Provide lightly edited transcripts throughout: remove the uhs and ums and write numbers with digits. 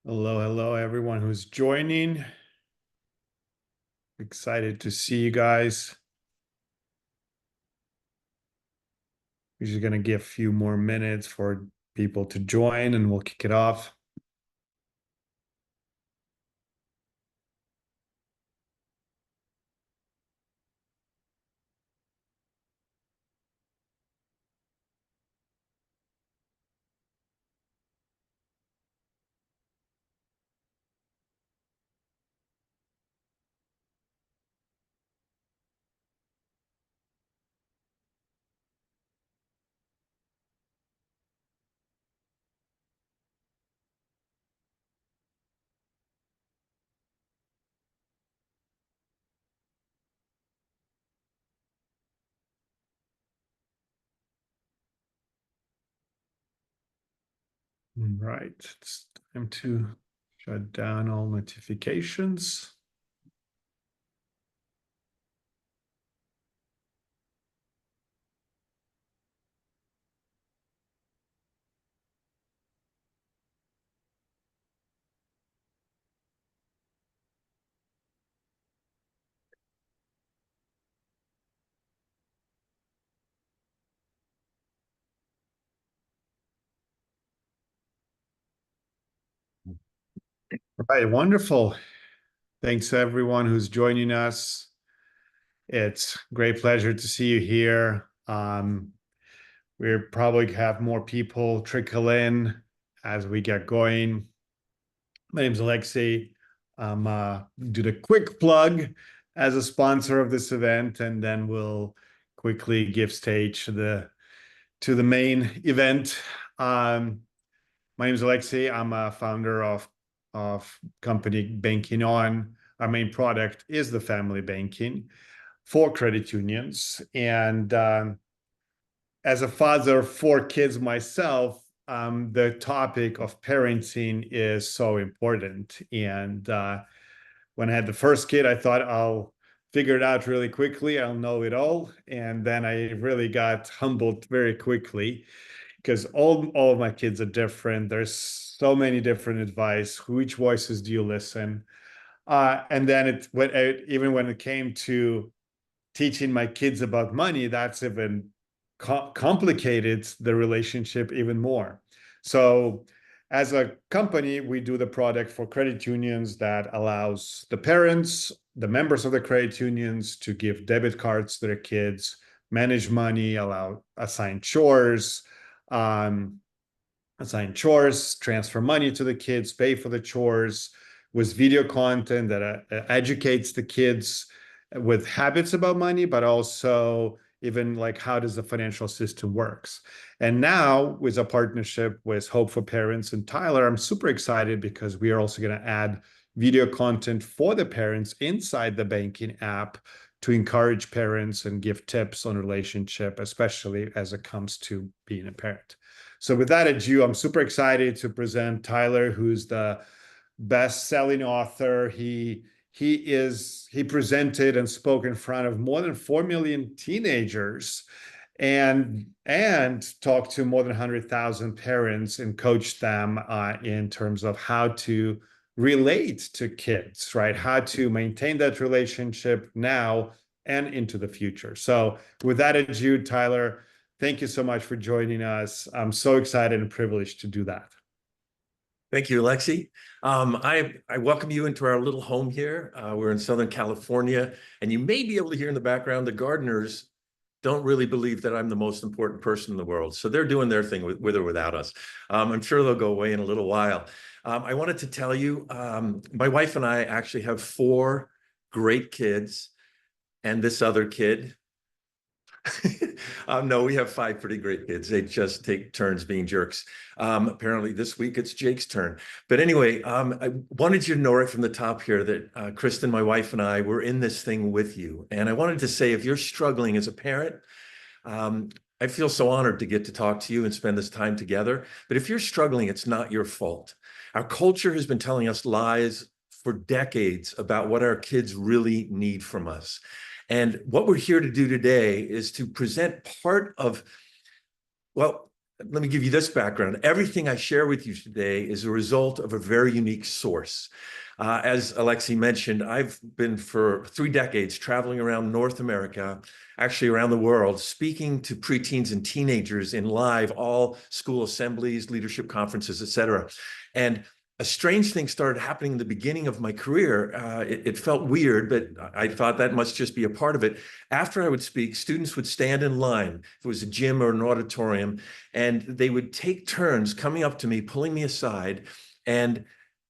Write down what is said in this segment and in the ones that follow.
Hello, hello, everyone who's joining. Excited to see you guys. We're just going to give a few more minutes for people to join and we'll kick it off. All right, it's time to shut down all notifications. All right, wonderful. Thanks to everyone who's joining us. It's a great pleasure to see you here. We'll probably have more people trickle in as we get going. My name's Alexei. Do the quick plug as a sponsor of this event, and then we'll quickly give stage to the main event. My name is Alexei. I'm a founder of company Banking On. Our main product is the family banking for credit unions. And as a father of 4 kids myself, the topic of parenting is so important. And when I had the first kid, I thought I'll figure it out really quickly. I'll know it all. And then I really got humbled very quickly because all of my kids are different. There's so many different advice. Which voices do you listen? And then even when it came to teaching my kids about money, that's even complicated the relationship even more. So as a company, we do the product for credit unions that allows the parents, the members of the credit unions to give debit cards to their kids, manage money, assign chores, transfer money to the kids, pay for the chores with video content that educates the kids with habits about money, but also even like how does the financial system works. And now with a partnership with Hope for Parents and Tyler, I'm super excited because we are also going to add video content for the parents inside the banking app to encourage parents and give tips on relationship, especially as it comes to being a parent. So with that ado, I'm super excited to present Tyler, who's the best-selling author. He presented and spoke in front of more than 4 million teenagers and talked to more than 100,000 parents and coached them in terms of how to relate to kids, right? How to maintain that relationship now and into the future. So with that ado, Tyler, thank you so much for joining us. I'm so excited and privileged to do that. Thank you, Alexei. I welcome you into our little home here. We're in Southern California, and you may be able to hear in the background, the gardeners don't really believe that I'm the most important person in the world. So they're doing their thing with or without us. I'm sure they'll go away in a little while. I wanted to tell you, my wife and I actually have 4 great kids, and this other kid. No, we have 5 pretty great kids. They just take turns being jerks. Apparently this week it's Jake's turn. But anyway, I wanted you to know right from the top here that Kristen, my wife, and I, were in this thing with you. And I wanted to say, if you're struggling as a parent, I feel so honored to get to talk to you and spend this time together. But if you're struggling, it's not your fault. Our culture has been telling us lies for decades about what our kids really need from us. And what we're here to do today is to present part of, well, let me give you this background. Everything I share with you today is a result of a very unique source. As Alexi mentioned, I've been for 3 decades traveling around North America, actually around the world, speaking to preteens and teenagers in live all school assemblies, leadership conferences, et cetera. And a strange thing started happening in the beginning of my career. It felt weird, but I thought that must just be a part of it. After I would speak, students would stand in line, if it was a gym or an auditorium, and they would take turns coming up to me, pulling me aside, and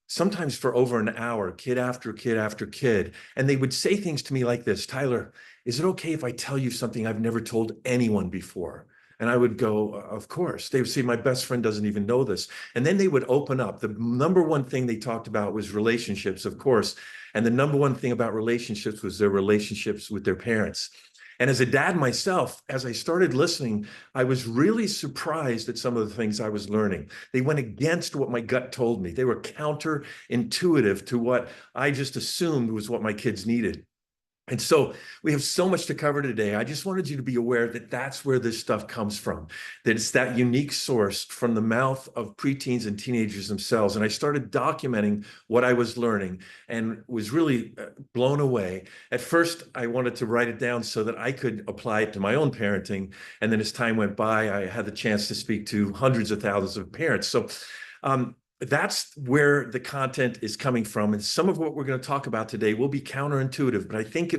sometimes for over an hour, kid after kid after kid. And they would say things to me like this: Tyler, is it okay if I tell you something I've never told anyone before? And I would go, of course. They would say, my best friend doesn't even know this. And then they would open up. The number one thing they talked about was relationships, of course. And the number one thing about relationships was their relationships with their parents. And as a dad myself, as I started listening, I was really surprised at some of the things I was learning. They went against what my gut told me. They were counterintuitive to what I just assumed was what my kids needed. And so we have so much to cover today. I just wanted you to be aware that that's where this stuff comes from, that it's that unique source from the mouth of preteens and teenagers themselves. And I started documenting what I was learning and was really blown away. At first, I wanted to write it down so that I could apply it to my own parenting. And then as time went by, I had the chance to speak to hundreds of thousands of parents. So that's where the content is coming from. And some of what we're going to talk about today will be counterintuitive, but I think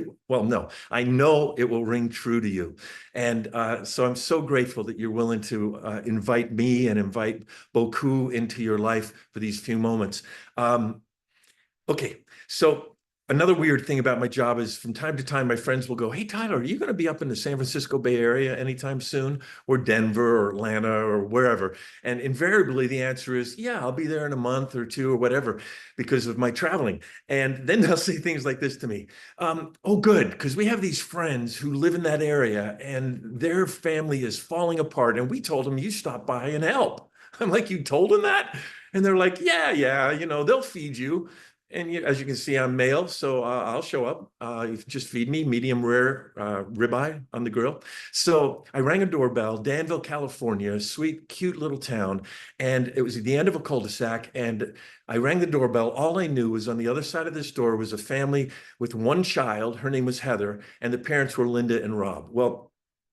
I know it will ring true to you. And so I'm so grateful that you're willing to invite me and invite Boku into your life for these few moments. Okay, so another weird thing about my job is from time to time, my friends will go, hey, Tyler, are you going to be up in the San Francisco Bay Area anytime soon, or Denver or Atlanta or wherever? And invariably, the answer is, yeah, I'll be there in a month or two or whatever because of my traveling. And then they'll say things like this to me. Oh, good, because we have these friends who live in that area and their family is falling apart. And we told them, you stop by and help. I'm like, you told them that? And they're like, yeah, they'll feed you. And as you can see, I'm male, so I'll show up. You just feed me medium rare ribeye on the grill. So I rang a doorbell, Danville, California, a sweet, cute little town. And it was at the end of a cul-de-sac. And I rang the doorbell. All I knew was on the other side of this door was a family with one child. Her name was Heather, and the parents were Linda and Rob. Well,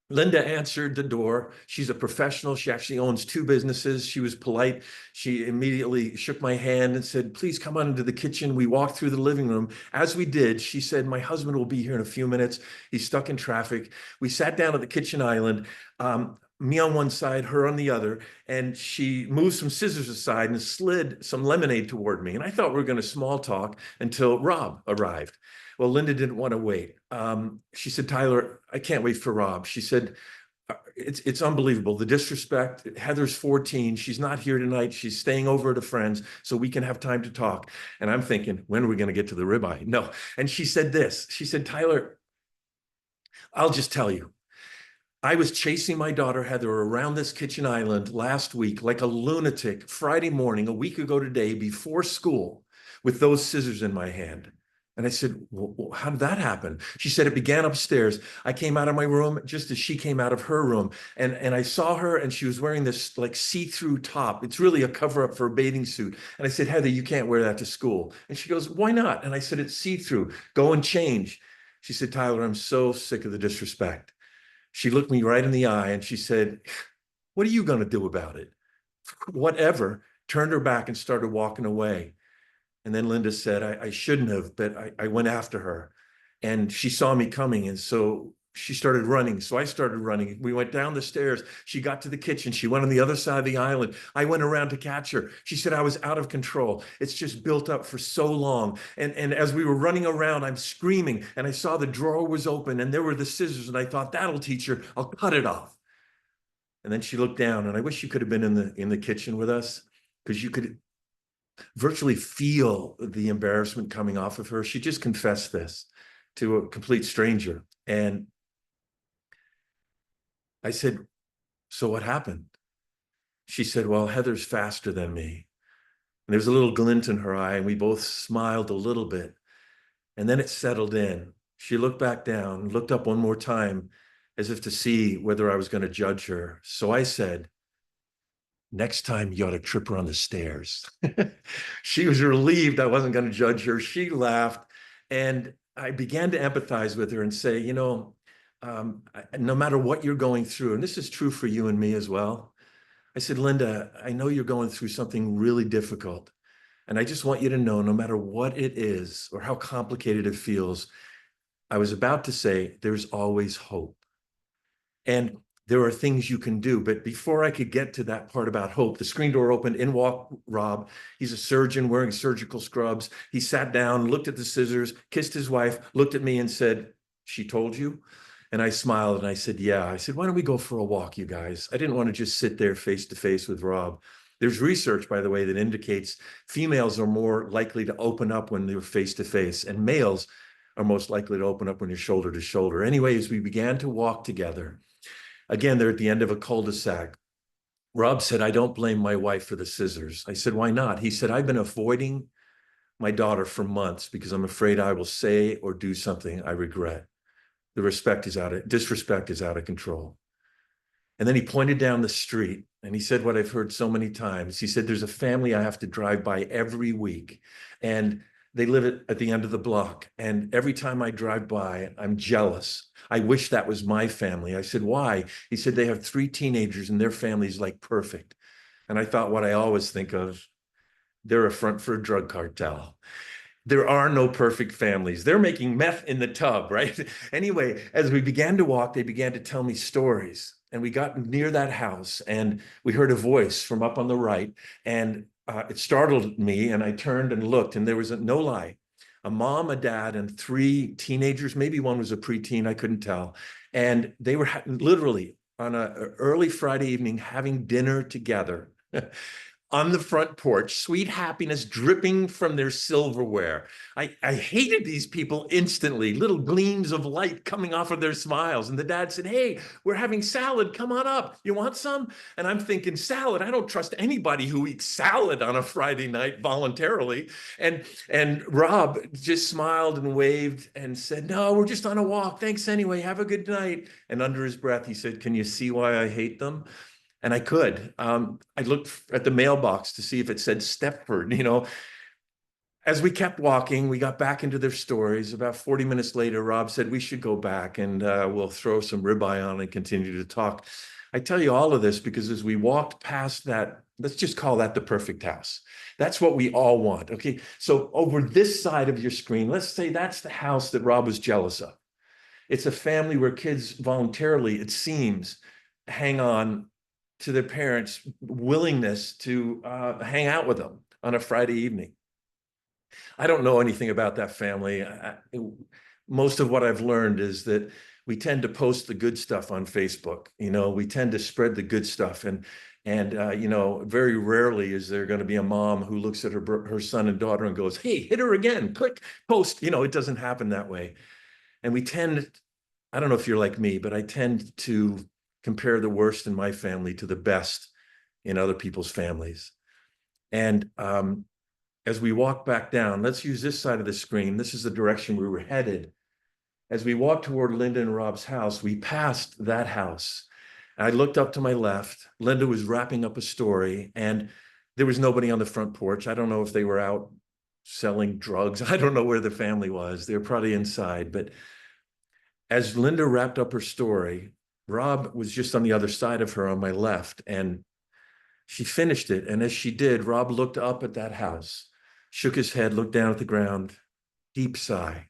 Linda answered the door. She's a professional. She actually owns 2 businesses. She was polite. She immediately shook my hand and said, please come on into the kitchen. We walked through the living room. As we did, she said, my husband will be here in a few minutes. He's stuck in traffic. We sat down at the kitchen island, me on one side, her on the other, and she moved some scissors aside and slid some lemonade toward me. And I thought we were going to small talk until Rob arrived. Well, Linda didn't want to wait. She said, Tyler, I can't wait for Rob. She said, it's unbelievable. The disrespect. Heather's 14. She's not here tonight. She's staying over at a friend's so we can have time to talk. And I'm thinking, when are we going to get to the ribeye? No. And she said this. She said, Tyler, I'll just tell you. I was chasing my daughter Heather around this kitchen island last week like a lunatic Friday morning, a week ago today, before school, with those scissors in my hand. And I said, well, how did that happen? She said, it began upstairs. I came out of my room just as she came out of her room. And I saw her and she was wearing this like see-through top. It's really a cover-up for a bathing suit. And I said, Heather, you can't wear that to school. And she goes, why not? And I said, it's see-through. Go and change. She said, Tyler, I'm so sick of the disrespect. She looked me right in the eye and she said, what are you going to do about it? Whatever. Turned her back and started walking away. And then Linda said, I shouldn't have, but I went after her. And she saw me coming. And so she started running. So I started running. We went down the stairs. She got to the kitchen. She went on the other side of the island. I went around to catch her. She said, I was out of control. It's just built up for so long. And as we were running around, I'm screaming. And I saw the drawer was open and there were the scissors. And I thought, that'll teach her. I'll cut it off. And then she looked down. And I wish you could have been in the kitchen with us, because you could virtually feel the embarrassment coming off of her. She just confessed this to a complete stranger. And I said, so what happened? She said, well, Heather's faster than me. And there was a little glint in her eye, and we both smiled a little bit. And then it settled in. She looked back down, looked up one more time, as if to see whether I was going to judge her. So I said, next time you ought to trip her on the stairs. She was relieved I wasn't going to judge her. She laughed, and I began to empathize with her and say, no matter what you're going through, and this is true for you and me as well. I said, Linda, I know you're going through something really difficult. And I just want you to know, no matter what it is or how complicated it feels, I was about to say, there's always hope. And there are things you can do. But before I could get to that part about hope, the screen door opened, in walked Rob. He's a surgeon wearing surgical scrubs. He sat down, looked at the scissors, kissed his wife, looked at me and said, she told you? And I smiled and I said, yeah. I said, why don't we go for a walk, you guys? I didn't want to just sit there face to face with Rob. There's research, by the way, that indicates females are more likely to open up when they're face to face, and males are most likely to open up when you're shoulder to shoulder. Anyways, we began to walk together. Again, they're at the end of a cul-de-sac. Rob said, I don't blame my wife for the scissors. I said, why not? He said, I've been avoiding my daughter for months because I'm afraid I will say or do something I regret. The disrespect is out of control. And then he pointed down the street and he said what I've heard so many times. He said, there's a family I have to drive by every week, and they live at the end of the block. And every time I drive by, I'm jealous. I wish that was my family. I said, why? He said, they have 3 teenagers and their family's like perfect. And I thought what I always think of, they're a front for a drug cartel. There are no perfect families. They're making meth in the tub, right? Anyway, as we began to walk, they began to tell me stories. And we got near that house and we heard a voice from up on the right. And it startled me, and I turned and looked, and there was no lie, a mom, a dad, and 3 teenagers. Maybe one was a preteen, I couldn't tell. And they were literally on an early Friday evening having dinner together on the front porch, sweet happiness dripping from their silverware. I hated these people instantly, little gleams of light coming off of their smiles. And the dad said, hey, we're having salad. Come on up. You want some? And I'm thinking, salad? I don't trust anybody who eats salad on a Friday night voluntarily. And Rob just smiled and waved and said, no, we're just on a walk. Thanks anyway. Have a good night. And under his breath, he said, can you see why I hate them? And I could. I looked at the mailbox to see if it said Stepford. As we kept walking, we got back into their stories. About 40 minutes later, Rob said, we should go back and we'll throw some ribeye on and continue to talk. I tell you all of this because as we walked past that, let's just call that the perfect house. That's what we all want. Okay. So over this side of your screen, let's say that's the house that Rob was jealous of. It's a family where kids voluntarily, it seems, hang on to their parents' willingness to hang out with them on a Friday evening. I don't know anything about that family. Most of what I've learned is that we tend to post the good stuff on Facebook. We tend to spread the good stuff, and very rarely is there going to be a mom who looks at her son and daughter and goes, hey, hit her again, click, post. It doesn't happen that way. And we tend, I don't know if you're like me, but I tend to compare the worst in my family to the best in other people's families. And as we walk back down, let's use this side of the screen. This is the direction we were headed. As we walked toward Linda and Rob's house, we passed that house. I looked up to my left. Linda was wrapping up a story, and there was nobody on the front porch. I don't know if they were out selling drugs. I don't know where the family was. They were probably inside. But as Linda wrapped up her story, Rob was just on the other side of her on my left, and she finished it. And as she did, Rob looked up at that house, shook his head, looked down at the ground, deep sigh.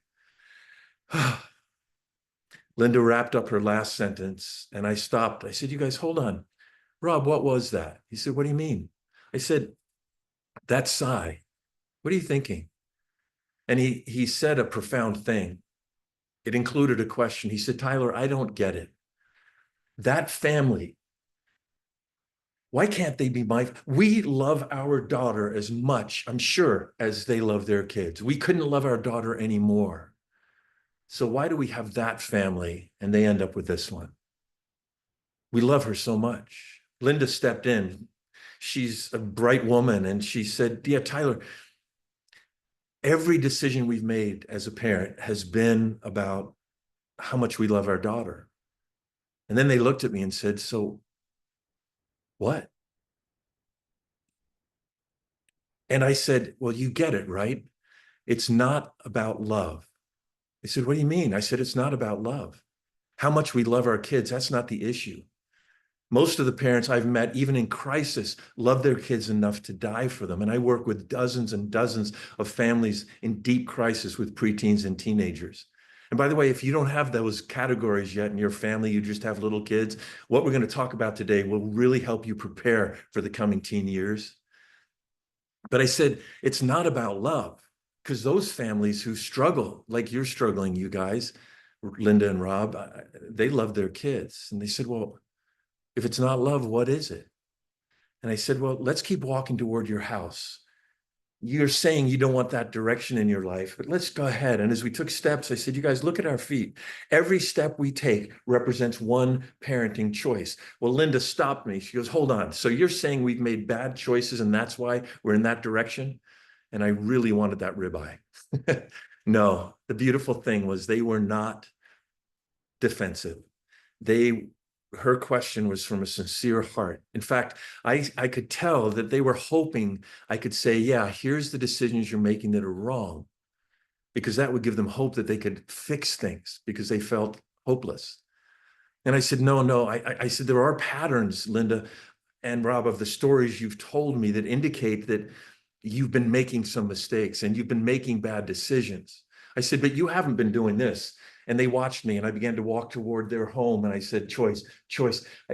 Linda wrapped up her last sentence, and I stopped. I said, you guys, hold on. Rob, what was that? He said, what do you mean? I said, that sigh. What are you thinking? And he said a profound thing. It included a question. He said, Tyler, I don't get it. That family, why can't they be we love our daughter as much, I'm sure, as they love their kids. We couldn't love our daughter anymore. So why do we have that family and they end up with this one? We love her so much. Linda stepped in. She's a bright woman, and she said, yeah, Tyler, every decision we've made as a parent has been about how much we love our daughter. And then they looked at me and said, so what? And I said, well, you get it, right? It's not about love. They said, what do you mean? I said, it's not about love. How much we love our kids, that's not the issue. Most of the parents I've met, even in crisis, love their kids enough to die for them. And I work with dozens and dozens of families in deep crisis with preteens and teenagers. And by the way, if you don't have those categories yet in your family, you just have little kids, what we're going to talk about today will really help you prepare for the coming teen years. But I said, it's not about love, because those families who struggle, like you're struggling, you guys, Linda and Rob, they love their kids. And they said, well, if it's not love, what is it? And I said, well, let's keep walking toward your house. You're saying you don't want that direction in your life, but let's go ahead. And as we took steps, I said, you guys, look at our feet. Every step we take represents one parenting choice. Well, Linda stopped me. She goes, hold on. So you're saying we've made bad choices and that's why we're in that direction? And I really wanted that ribeye. No, the beautiful thing was they were not defensive. Her question was from a sincere heart. In fact, I could tell that they were hoping I could say, yeah, here's the decisions you're making that are wrong, because that would give them hope that they could fix things because they felt hopeless. And I said, no. I said, there are patterns, Linda and Rob, of the stories you've told me that indicate that you've been making some mistakes and you've been making bad decisions. I said, but you haven't been doing this. And they watched me and I began to walk toward their home. And I said, choice,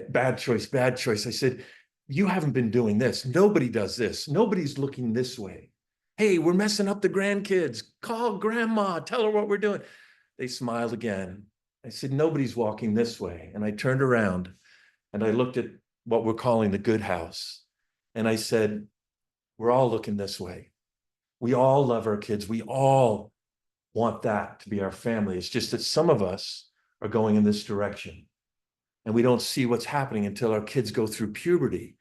bad choice, bad choice. I said, you haven't been doing this. Nobody does this. Nobody's looking this way. Hey, we're messing up the grandkids. Call grandma, tell her what we're doing. They smiled again. I said, nobody's walking this way. And I turned around and I looked at what we're calling the good house. And I said, we're all looking this way. We all love our kids. We all want that to be our family. It's just that some of us are going in this direction and we don't see what's happening until our kids go through puberty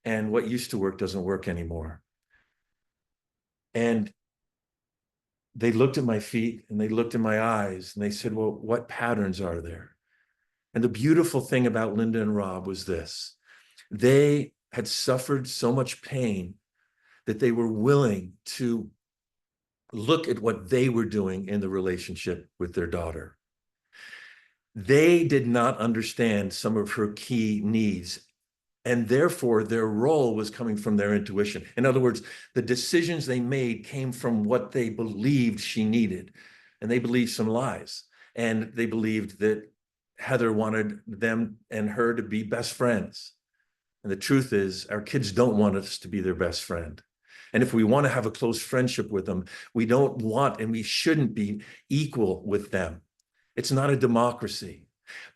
and what used to work doesn't work anymore. And they looked at my feet and they looked in my eyes and they said, well, what patterns are there? And the beautiful thing about Linda and Rob was this: they had suffered so much pain that they were willing to look at what they were doing in the relationship with their daughter. They did not understand some of her key needs, and therefore their role was coming from their intuition. In other words, the decisions they made came from what they believed she needed, and they believed some lies. And they believed that Heather wanted them and her to be best friends. And the truth is, our kids don't want us to be their best friend. And if we want to have a close friendship with them, we don't want and we shouldn't be equal with them. It's not a democracy.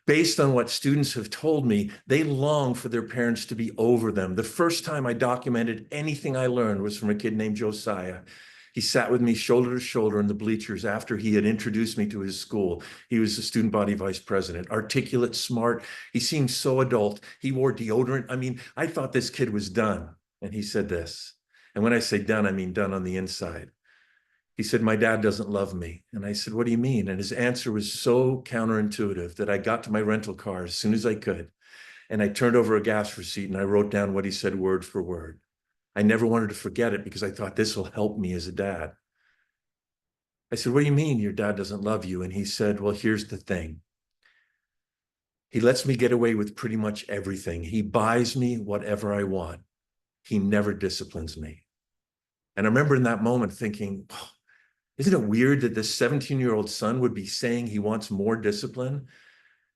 Based on what students have told me, they long for their parents to be over them. The first time I documented anything I learned was from a kid named Josiah. He sat with me shoulder to shoulder in the bleachers after he had introduced me to his school. He was the student body vice president, articulate, smart. He seemed so adult. He wore deodorant. I mean, I thought this kid was done. And he said this. And when I say done, I mean done on the inside. He said, my dad doesn't love me. And I said, what do you mean? And his answer was so counterintuitive that I got to my rental car as soon as I could. And I turned over a gas receipt and I wrote down what he said word for word. I never wanted to forget it because I thought this will help me as a dad. I said, what do you mean your dad doesn't love you? And he said, well, here's the thing. He lets me get away with pretty much everything. He buys me whatever I want. He never disciplines me. And I remember in that moment thinking, oh, isn't it weird that this 17-year-old son would be saying he wants more discipline?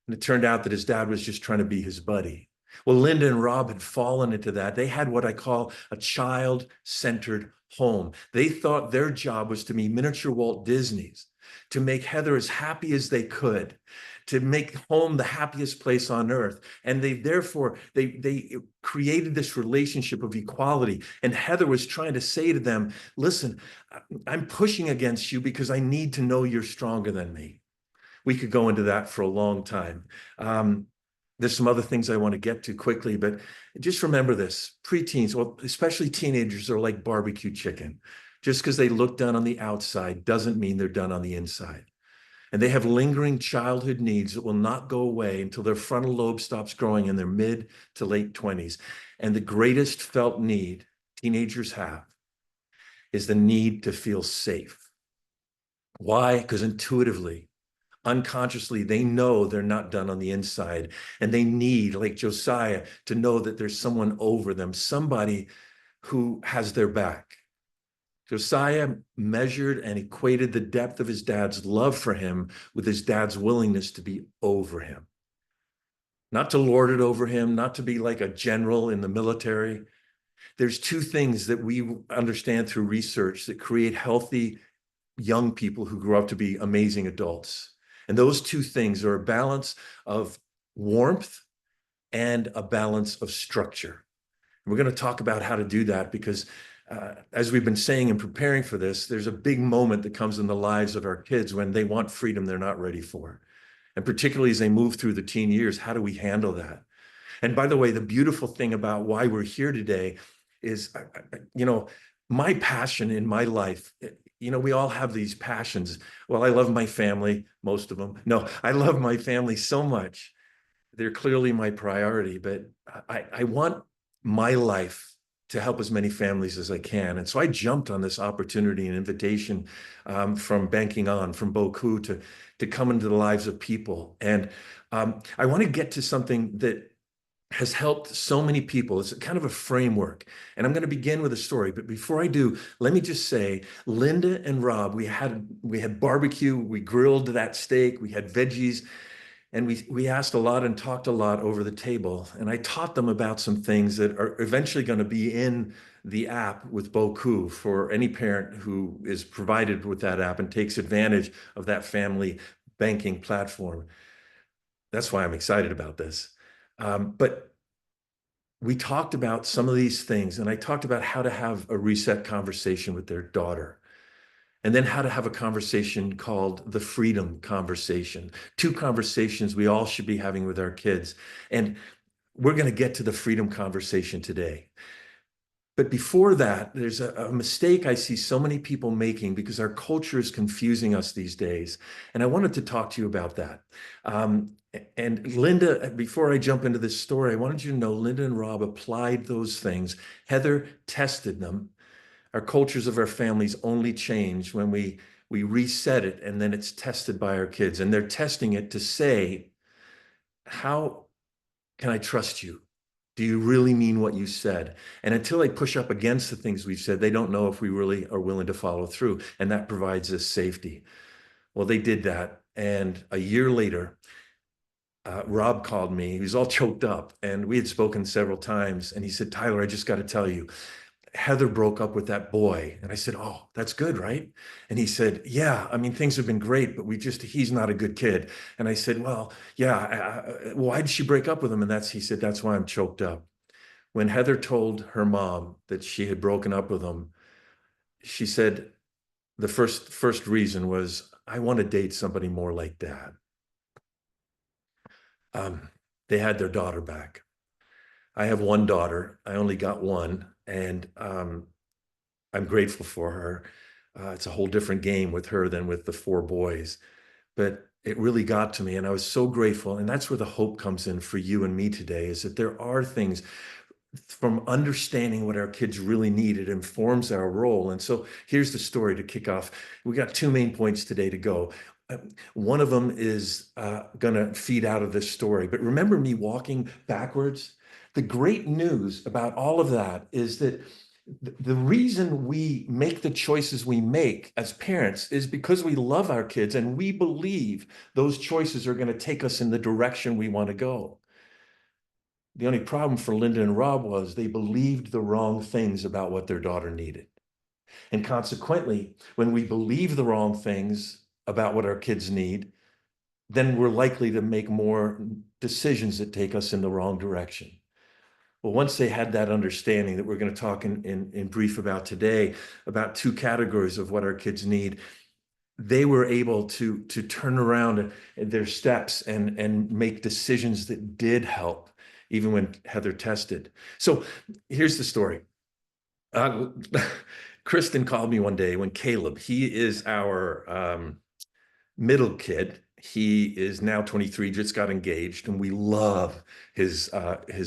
And it turned out that his dad was just trying to be his buddy. Well, Linda and Rob had fallen into that. They had what I call a child-centered home. They thought their job was to be miniature Walt Disneys, to make Heather as happy as they could, to make home the happiest place on earth. And they created this relationship of equality. And Heather was trying to say to them, listen, I'm pushing against you because I need to know you're stronger than me. We could go into that for a long time. There's some other things I want to get to quickly, but just remember this: preteens, well, especially teenagers, are like barbecue chicken. Just because they look done on the outside doesn't mean they're done on the inside. And they have lingering childhood needs that will not go away until their frontal lobe stops growing in their mid to late 20s. And the greatest felt need teenagers have is the need to feel safe. Why? Because intuitively, unconsciously, they know they're not done on the inside, and they need, like Josiah, to know that there's someone over them, somebody who has their back. Josiah measured and equated the depth of his dad's love for him with his dad's willingness to be over him. Not to lord it over him, not to be like a general in the military. There's two things that we understand through research that create healthy young people who grow up to be amazing adults. And those two things are a balance of warmth and a balance of structure. And we're going to talk about how to do that because as we've been saying and preparing for this, there's a big moment that comes in the lives of our kids when they want freedom they're not ready for. And particularly as they move through the teen years, how do we handle that? And by the way, the beautiful thing about why we're here today is, my passion in my life, we all have these passions. Well, I love my family, most of them. No, I love my family so much. They're clearly my priority, but I want my life to help as many families as I can. And so I jumped on this opportunity and invitation from Banking On, from Boku to come into the lives of people. And I want to get to something that has helped so many people. It's kind of a framework. And I'm going to begin with a story. But before I do, let me just say, Linda and Rob, we had barbecue, we grilled that steak, we had veggies, and we asked a lot and talked a lot over the table. And I taught them about some things that are eventually going to be in the app with Boku for any parent who is provided with that app and takes advantage of that family banking platform. That's why I'm excited about this. But we talked about some of these things, and I talked about how to have a reset conversation with their daughter, and then how to have a conversation called the freedom conversation. Two conversations we all should be having with our kids. And we're going to get to the freedom conversation today. But before that, there's a mistake I see so many people making because our culture is confusing us these days. And I wanted to talk to you about that. And Linda, before I jump into this story, I wanted you to know Linda and Rob applied those things. Heather tested them. Our cultures of our families only change when we reset it, and then it's tested by our kids. And they're testing it to say, how can I trust you? Do you really mean what you said? And until they push up against the things we've said, they don't know if we really are willing to follow through. And that provides us safety. Well, they did that. And a year later, Rob called me. He was all choked up. And we had spoken several times. And he said, Tyler, I just got to tell you, Heather broke up with that boy. And I said, oh, that's good, right? And he said, yeah, I mean, things have been great, but he's not a good kid. And I said, well, yeah, why did she break up with him? And he said, that's why I'm choked up. When Heather told her mom that she had broken up with him, she said, the first reason was, I want to date somebody more like Dad. They had their daughter back. I have one daughter. I only got one. And I'm grateful for her. It's a whole different game with her than with the four boys. But it really got to me, and I was so grateful. And that's where the hope comes in for you and me today, is that there are things from understanding what our kids really need. It informs our role. And so here's the story to kick off. We got two main points today to go. One of them is going to feed out of this story. But remember me walking backwards? The great news about all of that is that the reason we make the choices we make as parents is because we love our kids and we believe those choices are going to take us in the direction we want to go. The only problem for Linda and Rob was they believed the wrong things about what their daughter needed. And consequently, when we believe the wrong things about what our kids need, then we're likely to make more decisions that take us in the wrong direction. Well, once they had that understanding that we're going to talk in brief about today, about two categories of what our kids need, they were able to turn around their steps and make decisions that did help, even when Heather tested. So here's the story. Kristen called me one day when Caleb, he is our middle kid. He is now 23, just got engaged, and we love his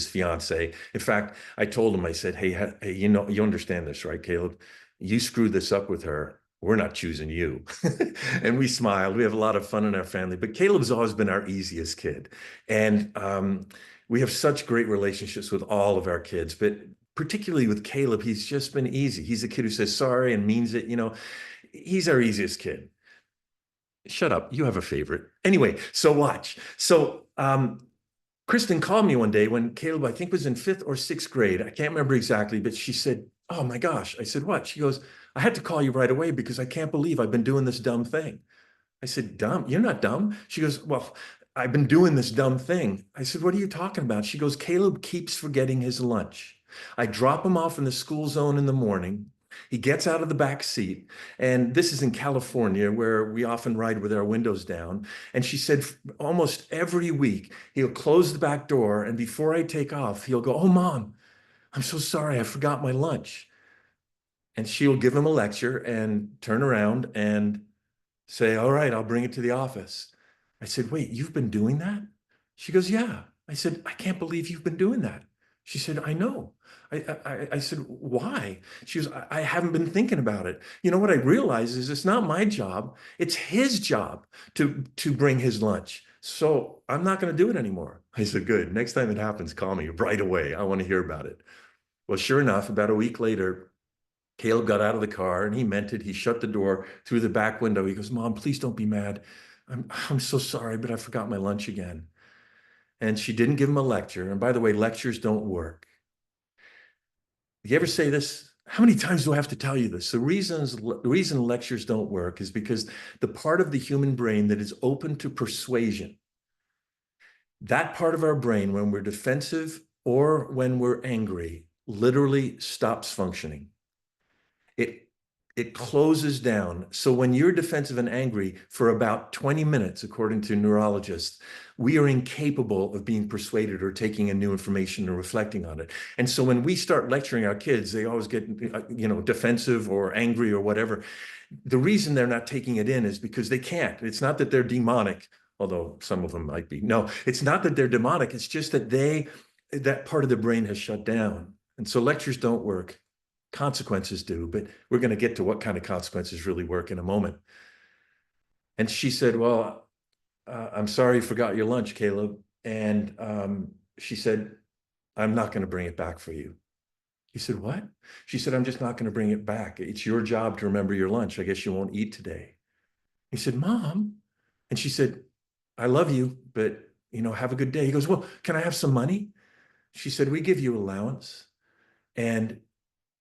fiance. In fact, I told him, I said, hey, you understand this, right, Caleb? you screwed this up with her. We're not choosing you. And we smiled. We have a lot of fun in our family. But Caleb's always been our easiest kid. And we have such great relationships with all of our kids. But particularly with Caleb, he's just been easy. He's a kid who says sorry and means it. You know, he's our easiest kid. Shut up. You have a favorite. Anyway, so watch. So Kristen called me one day when Caleb, I think, was in 5th or 6th grade. I can't remember exactly, but she said, "Oh my gosh." I said, "What?" She goes, "I had to call you right away because I can't believe I've been doing this dumb thing." I said, "Dumb? You're not dumb." She goes, "Well, I've been doing this dumb thing." I said, "What are you talking about?" She goes, "Caleb keeps forgetting his lunch. I drop him off in the school zone in the morning. He gets out of the back seat. And this is in California where we often ride with our windows down. And she said, almost every week, he'll close the back door. And before I take off, he'll go, 'Oh, Mom, I'm so sorry. I forgot my lunch.' And she'll give him a lecture and turn around and say, 'All right, I'll bring it to the office.'" I said, "Wait, you've been doing that?" She goes, "Yeah." I said, "I can't believe you've been doing that." She said, "I know." I said, "Why?" She goes, I haven't been thinking about it. You know what I realize is it's not my job. It's his job to bring his lunch. So I'm not going to do it anymore." I said, "Good. Next time it happens, call me right away. I want to hear about it." Well, sure enough, about a week later, Caleb got out of the car and he meant it. He shut the door through the back window. He goes, "Mom, please don't be mad. I'm so sorry, but I forgot my lunch again." And she didn't give him a lecture. And by the way, lectures don't work. You ever say this? How many times do I have to tell you this? The reason lectures don't work is because the part of the human brain that is open to persuasion, that part of our brain, when we're defensive or when we're angry, literally stops functioning. It it closes down. So when you're defensive and angry for about 20 minutes, according to neurologists, we are incapable of being persuaded or taking in new information and reflecting on it. And so when we start lecturing our kids, they always get, defensive or angry or whatever. The reason they're not taking it in is because they can't. It's not that they're demonic, although some of them might be. No, it's not that they're demonic. It's just that that part of the brain has shut down. And so lectures don't work. Consequences do, but we're going to get to what kind of consequences really work in a moment. And she said, "Well, I'm sorry you forgot your lunch, Caleb." And she said, "I'm not going to bring it back for you." He said, "What?" She said, "I'm just not going to bring it back. It's your job to remember your lunch. I guess you won't eat today." He said, "Mom." And she said, "I love you, but have a good day." He goes, "Well, can I have some money?" She said, "We give you allowance. And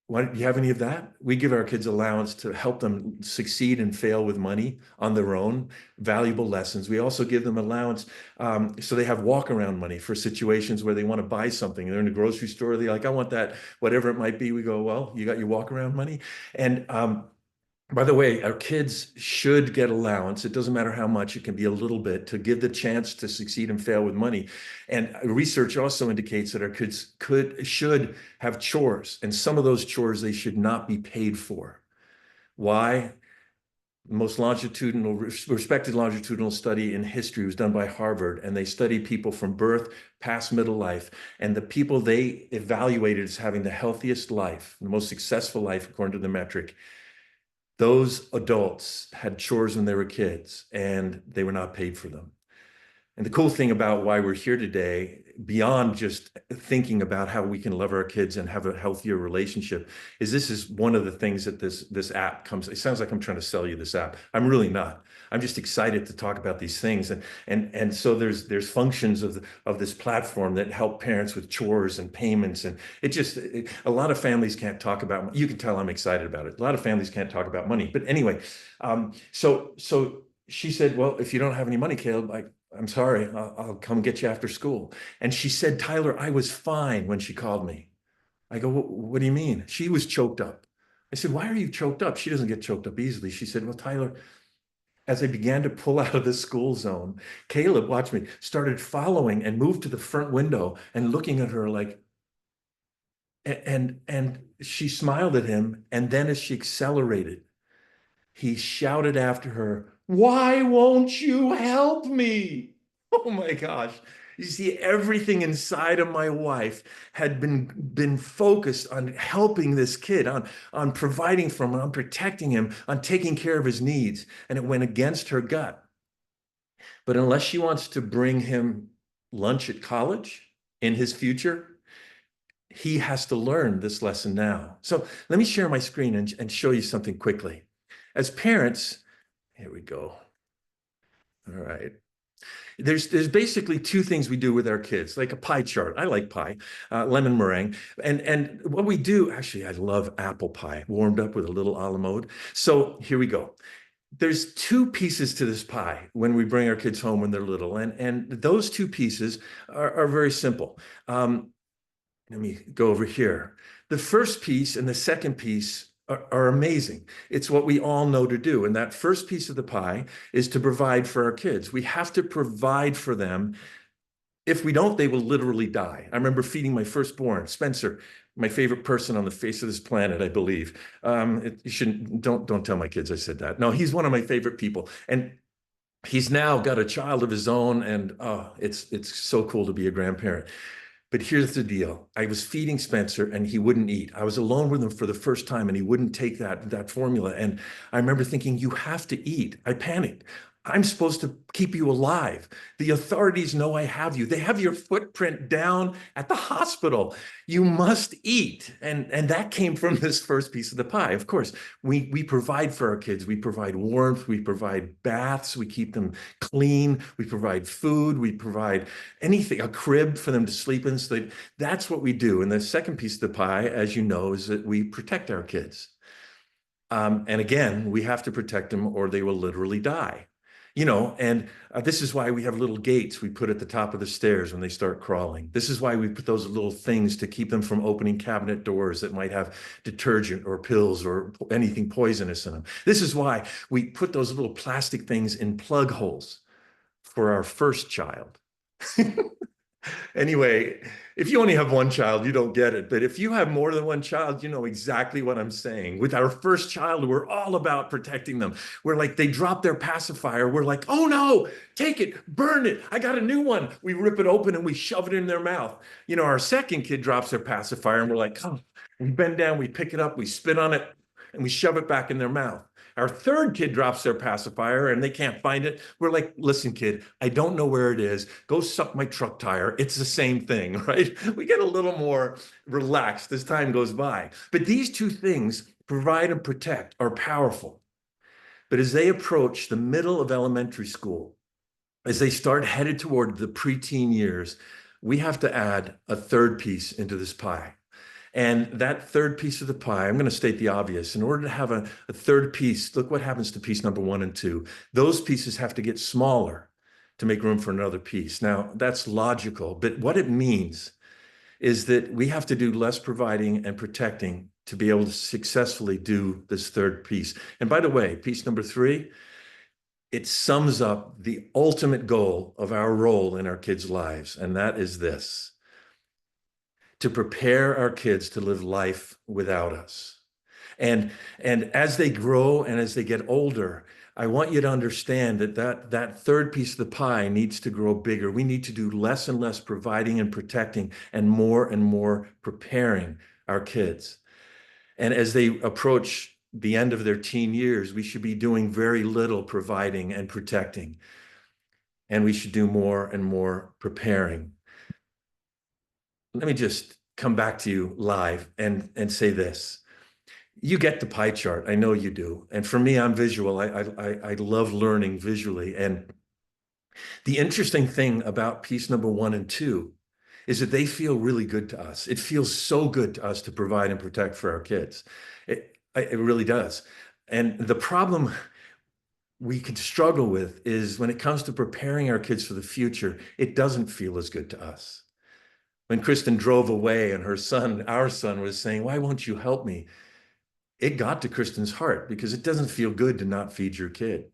why do you have any of that? We give our kids allowance to help them succeed and fail with money on their own, valuable lessons. We also give them allowance so they have walk around money for situations where they want to buy something. They're in the grocery store. They're like, 'I want that,' whatever it might be." We go, "Well, you got your walk around money." And by the way, our kids should get allowance. It doesn't matter how much, it can be a little bit to give the chance to succeed and fail with money. And research also indicates that our kids should have chores, and some of those chores they should not be paid for. Why? The most respected longitudinal study in history was done by Harvard, and they studied people from birth past middle life. And the people they evaluated as having the healthiest life, the most successful life, according to the metric, those adults had chores when they were kids and they were not paid for them. And the cool thing about why we're here today, beyond just thinking about how we can love our kids and have a healthier relationship, is this is one of the things that this app comes. It sounds like I'm trying to sell you this app. I'm really not. I'm just excited to talk about these things. And so there's functions of this platform that help parents with chores and payments. And a lot of families can't talk about. You can tell I'm excited about it. A lot of families can't talk about money. But anyway, so she said, "Well, if you don't have any money, Caleb, I'm sorry, I'll come get you after school." And she said, "Tyler, I was fine when she called me." I go, "What do you mean?" She was choked up. I said, "Why are you choked up?" She doesn't get choked up easily. She said, "Well, Tyler, as I began to pull out of the school zone, Caleb, watch me, started following and moved to the front window and looking at her like, and she smiled at him. And then as she accelerated, he shouted after her, 'Why won't you help me?'" Oh my gosh. You see, everything inside of my wife had been focused on helping this kid, on providing for him, on protecting him, on taking care of his needs. And it went against her gut. But unless she wants to bring him lunch at college in his future, he has to learn this lesson now. So let me share my screen and show you something quickly. As parents, here we go. All right. There's basically two things we do with our kids, like a pie chart. I like pie, lemon meringue. And what we do, actually, I love apple pie, warmed up with a little a la mode. So here we go. There's two pieces to this pie when we bring our kids home when they're little. And those two pieces are very simple. Let me go over here. The first piece and the second piece are amazing. It's what we all know to do. And that first piece of the pie is to provide for our kids. We have to provide for them. If we don't, they will literally die. I remember feeding my firstborn, Spencer, my favorite person on the face of this planet, I believe. You shouldn't, don't tell my kids I said that. No, he's one of my favorite people. And he's now got a child of his own. And it's so cool to be a grandparent. But here's the deal. I was feeding Spencer and he wouldn't eat. I was alone with him for the first time and he wouldn't take that formula. And I remember thinking, you have to eat. I panicked. I'm supposed to keep you alive. The authorities know I have you. They have your footprint down at the hospital. You must eat. And that came from this first piece of the pie. Of course, we provide for our kids. We provide warmth. We provide baths. We keep them clean. We provide food. We provide anything, a crib for them to sleep in. So that's what we do. And the second piece of the pie, as you know, is that we protect our kids. And again, we have to protect them or they will literally die. And this is why we have little gates we put at the top of the stairs when they start crawling. This is why we put those little things to keep them from opening cabinet doors that might have detergent or pills or anything poisonous in them. This is why we put those little plastic things in plug holes for our first child. Anyway, if you only have one child, you don't get it. But if you have more than one child, you know exactly what I'm saying. With our first child, we're all about protecting them. We're like, they drop their pacifier. We're like, oh no, take it, burn it. I got a new one. We rip it open and we shove it in their mouth. Our second kid drops their pacifier and we're like, oh, we bend down, we pick it up, we spit on it, and we shove it back in their mouth. Our third kid drops their pacifier and they can't find it. We're like, listen, kid, I don't know where it is. Go suck my truck tire. It's the same thing, right? We get a little more relaxed as time goes by. But these two things, provide and protect, are powerful. But as they approach the middle of elementary school, as they start headed toward the preteen years, we have to add a third piece into this pie. And that third piece of the pie, I'm going to state the obvious. In order to have a third piece, look what happens to piece number 1 and 2. Those pieces have to get smaller to make room for another piece. Now, that's logical, but what it means is that we have to do less providing and protecting to be able to successfully do this third piece. And by the way, piece number 3, it sums up the ultimate goal of our role in our kids' lives, and that is this: to prepare our kids to live life without us. And as they grow and as they get older, I want you to understand that third piece of the pie needs to grow bigger. We need to do less and less providing and protecting and more preparing our kids. And as they approach the end of their teen years, we should be doing very little providing and protecting. And we should do more and more preparing. Let me just come back to you live and say this. You get the pie chart. I know you do. And for me, I'm visual. I love learning visually. And the interesting thing about piece number 1 and 2 is that they feel really good to us. It feels so good to us to provide and protect for our kids. It really does. And the problem we can struggle with is when it comes to preparing our kids for the future, it doesn't feel as good to us. When Kristen drove away and our son was saying, why won't you help me? It got to Kristen's heart because it doesn't feel good to not feed your kid.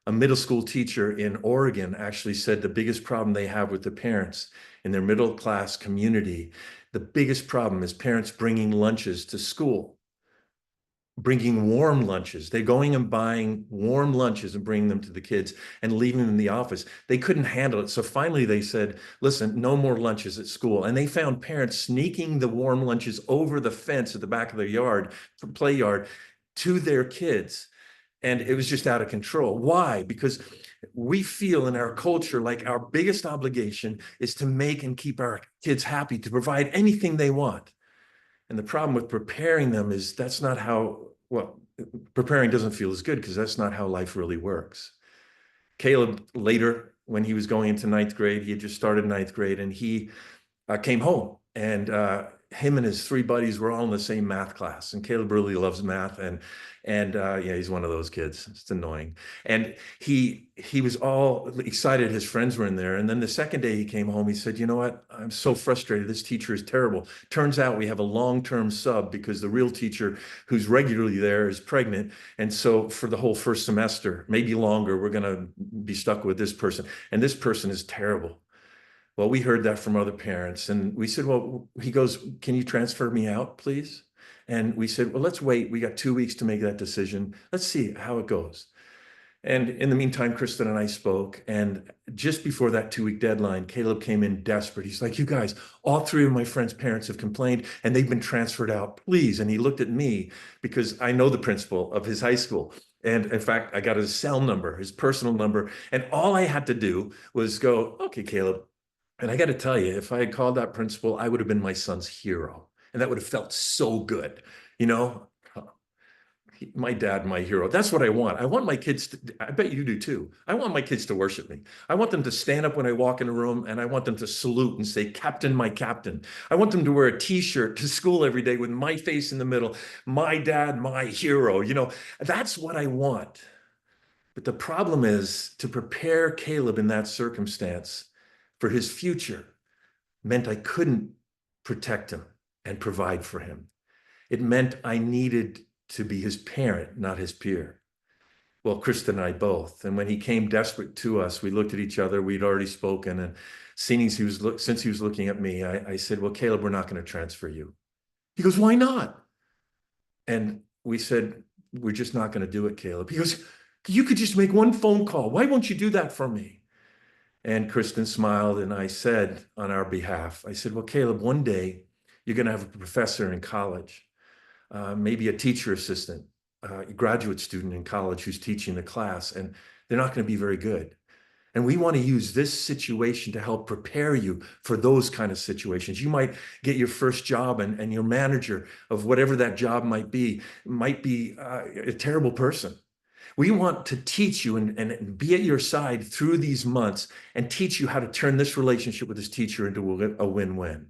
A middle school teacher in Oregon actually said the biggest problem they have with the parents in their middle class community, the biggest problem is parents bringing lunches to school, bringing warm lunches. They're going and buying warm lunches and bringing them to the kids and leaving them in the office. They couldn't handle it. So finally they said, listen, no more lunches at school. And they found parents sneaking the warm lunches over the fence at the back of their yard, play yard, to their kids. And it was just out of control. Why? Because we feel in our culture like our biggest obligation is to make and keep our kids happy, to provide anything they want. And the problem with preparing them is that's not how, well, preparing doesn't feel as good because that's not how life really works. Caleb later, when he was going into ninth grade, he had just started ninth grade, and he came home, and him and his three buddies were all in the same math class. And Caleb really loves math, and yeah, he's one of those kids. It's annoying. And he was all excited his friends were in there. And then the second day he came home, he said, you know what? I'm so frustrated. This teacher is terrible. Turns out we have a long-term sub because the real teacher who's regularly there is pregnant. And so for the whole first semester, maybe longer, we're going to be stuck with this person. And this person is terrible. Well, we heard that from other parents, and we said, well, he goes, can you transfer me out, please? And we said, well, let's wait. We got 2 weeks to make that decision. Let's see how it goes. And in the meantime, Kristen and I spoke, and just before that 2-week deadline, Caleb came in desperate. He's like, you guys, all three of my friends' parents have complained and they've been transferred out, please. And he looked at me because I know the principal of his high school. And in fact, I got his cell number, his personal number. And all I had to do was go, okay, Caleb. And I got to tell you, if I had called that principal, I would have been my son's hero. And that would have felt so good. You know, my dad, my hero. That's what I want. I want my kids to, I bet you do too. I want my kids to worship me. I want them to stand up when I walk in a room, and I want them to salute and say, Captain, my captain. I want them to wear a t-shirt to school every day with my face in the middle. My dad, my hero. You know, that's what I want. But the problem is, to prepare Caleb in that circumstance for his future meant I couldn't protect him and provide for him. It meant I needed to be his parent, not his peer. Well, Kristen and I both. And when he came desperate to us, we looked at each other. We'd already spoken, and since he was looking at me, I said, well, Caleb, we're not going to transfer you. He goes, why not? And we said, we're just not going to do it, Caleb. He goes, you could just make one phone call. Why won't you do that for me? And Kristen smiled, and I said on our behalf, I said, well, Caleb, one day you're going to have a professor in college, maybe a teacher assistant, a graduate student in college who's teaching the class, and they're not going to be very good. And we want to use this situation to help prepare you for those kind of situations. You might get your first job, and your manager of whatever that job might be a terrible person. We want to teach you and be at your side through these months and teach you how to turn this relationship with this teacher into a win-win.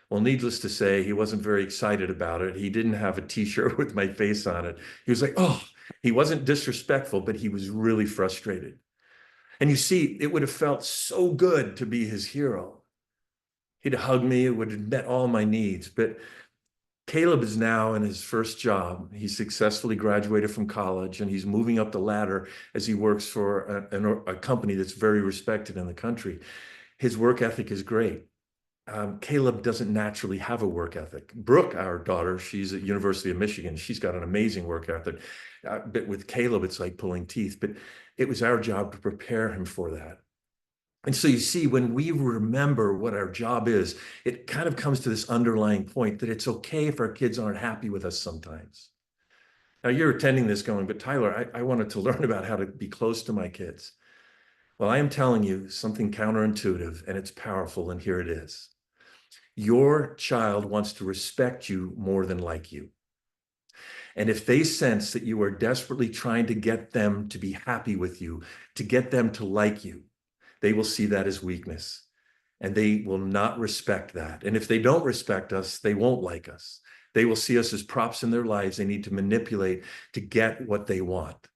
Well, needless to say, he wasn't very excited about it. He didn't have a t-shirt with my face on it. He was like, oh, he wasn't disrespectful, but he was really frustrated. And you see, it would have felt so good to be his hero. He'd hug me, it would have met all my needs. But Caleb is now in his first job. He successfully graduated from college, and he's moving up the ladder as he works for a company that's very respected in the country. His work ethic is great. Caleb doesn't naturally have a work ethic. Brooke, our daughter, she's at University of Michigan. She's got an amazing work ethic. But with Caleb, it's like pulling teeth. But it was our job to prepare him for that. And so you see, when we remember what our job is, it kind of comes to this underlying point that it's okay if our kids aren't happy with us sometimes. Now you're attending this going, but Tyler, I wanted to learn about how to be close to my kids. Well, I am telling you something counterintuitive, and it's powerful, and here it is. Your child wants to respect you more than like you. And if they sense that you are desperately trying to get them to be happy with you, to get them to like you, they will see that as weakness, and they will not respect that. And if they don't respect us, they won't like us. They will see us as props in their lives they need to manipulate to get what they want.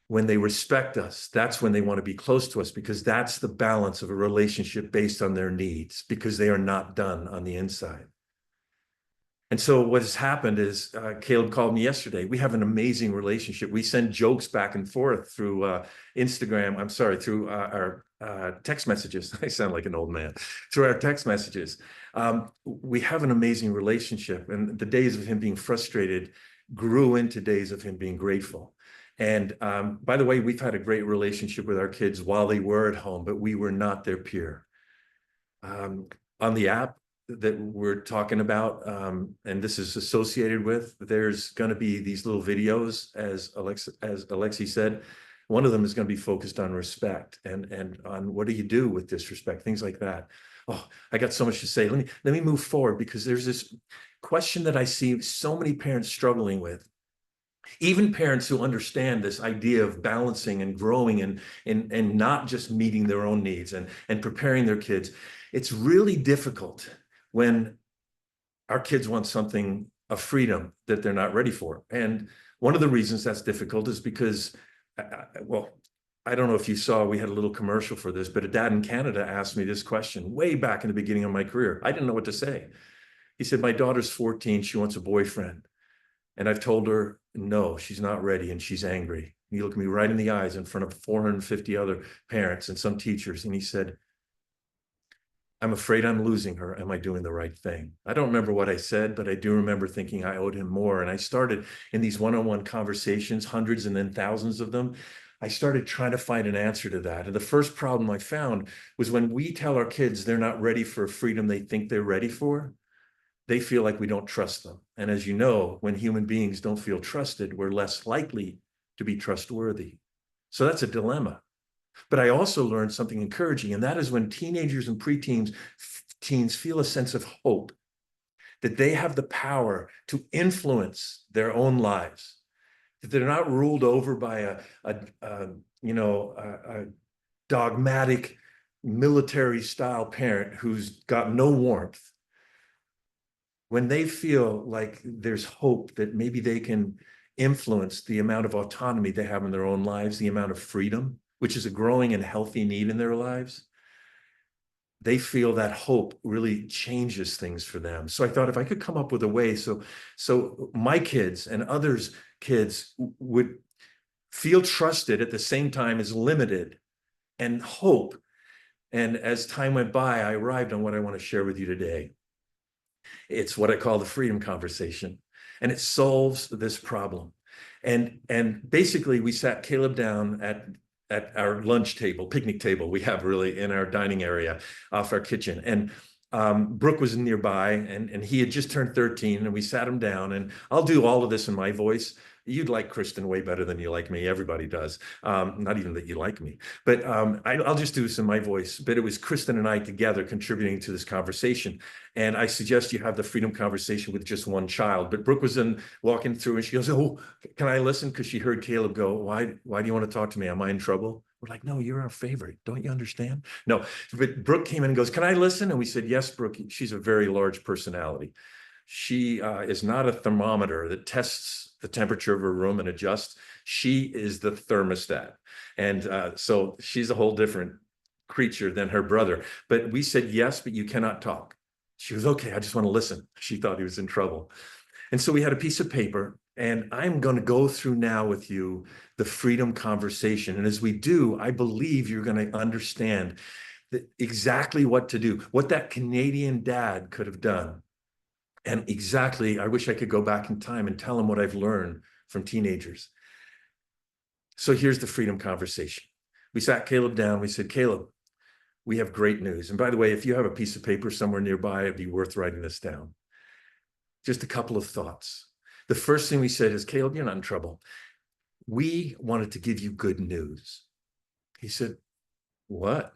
When they respect us, that's when they want to be close to us, because that's the balance of a relationship based on their needs, because they are not done on the inside. And so what has happened is Caleb called me yesterday. We have an amazing relationship. We send jokes back and forth through Instagram. I'm sorry, through our text messages. I sound like an old man. Through our text messages. We have an amazing relationship. And the days of him being frustrated grew into days of him being grateful. And by the way, we've had a great relationship with our kids while they were at home, but we were not their peer. On the app that we're talking about, and this is associated with, there's going to be these little videos, as Alexi said. One of them is going to be focused on respect and on what do you do with disrespect, things like that. Oh, I got so much to say. Let me move forward, because there's this question that I see so many parents struggling with. Even parents who understand this idea of balancing and growing and not just meeting their own needs and preparing their kids. It's really difficult when our kids want something of freedom that they're not ready for. And one of the reasons that's difficult is because, well, I don't know if you saw, we had a little commercial for this, but a dad in Canada asked me this question way back in the beginning of my career. I didn't know what to say. He said, my daughter's 14, she wants a boyfriend. And I've told her, no, she's not ready, and she's angry. He looked me right in the eyes in front of 450 other parents and some teachers. And he said, I'm afraid I'm losing her. Am I doing the right thing? I don't remember what I said, but I do remember thinking I owed him more. And I started in these one-on-one conversations, hundreds and then thousands of them. I started trying to find an answer to that. And the first problem I found was when we tell our kids they're not ready for a freedom they think they're ready for, they feel like we don't trust them. And as you know, when human beings don't feel trusted, we're less likely to be trustworthy. So that's a dilemma. But I also learned something encouraging, and that is when teenagers and preteens, teens feel a sense of hope, that they have the power to influence their own lives, that they're not ruled over by a dogmatic military style parent who's got no warmth. When they feel like there's hope that maybe they can influence the amount of autonomy they have in their own lives, the amount of freedom, which is a growing and healthy need in their lives, they feel that hope really changes things for them. So I thought if I could come up with a way so my kids and others' kids would feel trusted at the same time as limited and hope. And as time went by, I arrived on what I want to share with you today. It's what I call the freedom conversation, and it solves this problem. And basically, we sat Caleb down at our lunch table, picnic table we have really in our dining area off our kitchen. And Brooke was nearby, and he had just turned 13, and we sat him down. And I'll do all of this in my voice. You'd like Kristen way better than you like me. Everybody does. Not even that you like me, but I'll just do this in my voice. But it was Kristen and I together contributing to this conversation. And I suggest you have the freedom conversation with just one child. But Brooke was walking through, and she goes, "Oh, can I listen?" Because she heard Caleb go, "Why do you want to talk to me? Am I in trouble?" We're like, "No, you're our favorite. Don't you understand?" No, but Brooke came in and goes, "Can I listen?" And we said, "Yes, Brooke." She's a very large personality. She is not a thermometer that tests the temperature of her room and adjusts. She is the thermostat. And so she's a whole different creature than her brother. But we said, yes, but you cannot talk. She was, okay, I just want to listen. She thought he was in trouble. And so we had a piece of paper, and I'm going to go through now with you the freedom conversation. And as we do, I believe you're going to understand exactly what to do, what that Canadian dad could have done. And exactly, I wish I could go back in time and tell them what I've learned from teenagers. So here's the freedom conversation. We sat Caleb down. We said, "Caleb, we have great news." And by the way, if you have a piece of paper somewhere nearby, it'd be worth writing this down. Just a couple of thoughts. The first thing we said is, "Caleb, you're not in trouble. We wanted to give you good news." He said, "What?"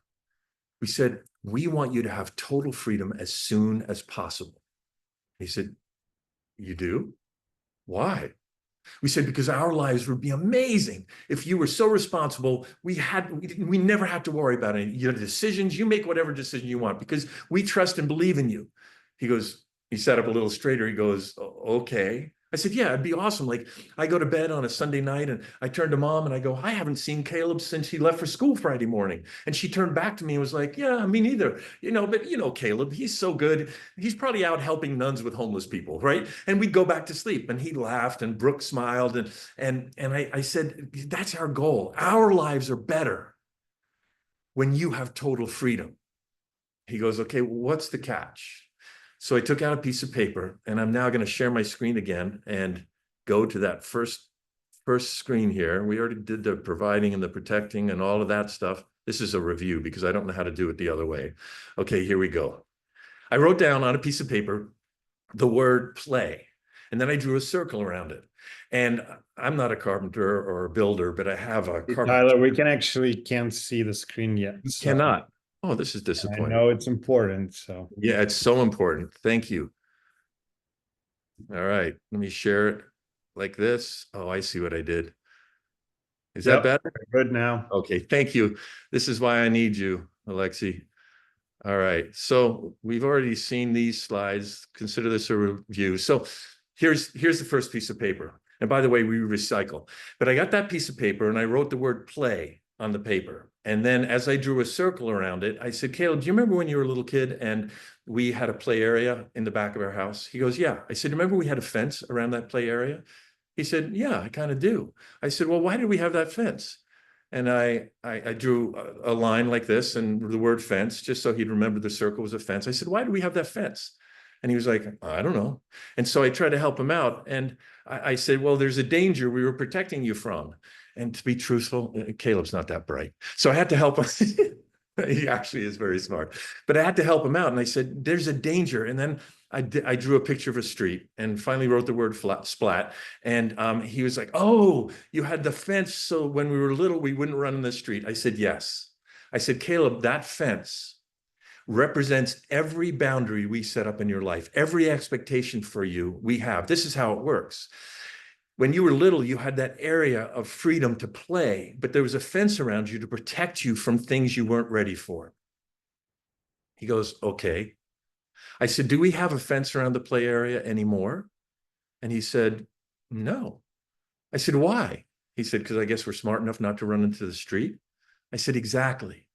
We said, "We want you to have total freedom as soon as possible." He said, "You do? Why?" We said, "Because our lives would be amazing if you were so responsible. We never had to worry about any your decisions. You make whatever decision you want because we trust and believe in you." He goes, he sat up a little straighter. He goes, "Okay, I said, yeah, it'd be awesome. Like I go to bed on a Sunday night and I turn to mom and I go, I haven't seen Caleb since he left for school Friday morning. And she turned back to me and was like, yeah, me neither. But Caleb, he's so good. He's probably out helping nuns with homeless people, right? And we'd go back to sleep and he laughed and Brooke smiled. And I said, that's our goal. Our lives are better when you have total freedom. He goes, okay, well, what's the catch? So I took out a piece of paper and I'm now going to share my screen again and go to that first screen here. We already did the providing and the protecting and all of that stuff. This is a review because I don't know how to do it the other way. Okay, here we go. I wrote down on a piece of paper the word play, and then I drew a circle around it. And I'm not a carpenter or a builder, but I have a carpenter. Tyler, we can't see the screen yet. You cannot. Oh, this is disappointing. I know it's important, so. Yeah, it's so important. Thank you. All right, let me share it like this. Oh, I see what I did. Is that better? Good now. Okay, thank you. This is why I need you, Alexi. All right, so we've already seen these slides. Consider this a review. So here's the first piece of paper. And by the way, we recycle. But I got that piece of paper and I wrote the word play on the paper. And then as I drew a circle around it, I said, Caleb, do you remember when you were a little kid and we had a play area in the back of our house? He goes, yeah. I said, remember we had a fence around that play area? He said, yeah, I kind of do. I said, well, why did we have that fence? And I drew a line like this and the word fence, just so he'd remember the circle was a fence. I said, why do we have that fence? And he was like, I don't know. And so I tried to help him out. And I said, well, there's a danger we were protecting you from. And to be truthful, Caleb's not that bright. So I had to help him. He actually is very smart. But I had to help him out. And I said, there's a danger. And then I drew a picture of a street and finally wrote the word splat. And he was like, oh, you had the fence. So when we were little, we wouldn't run in the street. I said, yes. I said, Caleb, that fence represents every boundary we set up in your life, every expectation for you we have. This is how it works. When you were little, you had that area of freedom to play, but there was a fence around you to protect you from things you weren't ready for. He goes, okay. I said, do we have a fence around the play area anymore? And he said, no. I said, why? He said, because I guess we're smart enough not to run into the street. I said, exactly.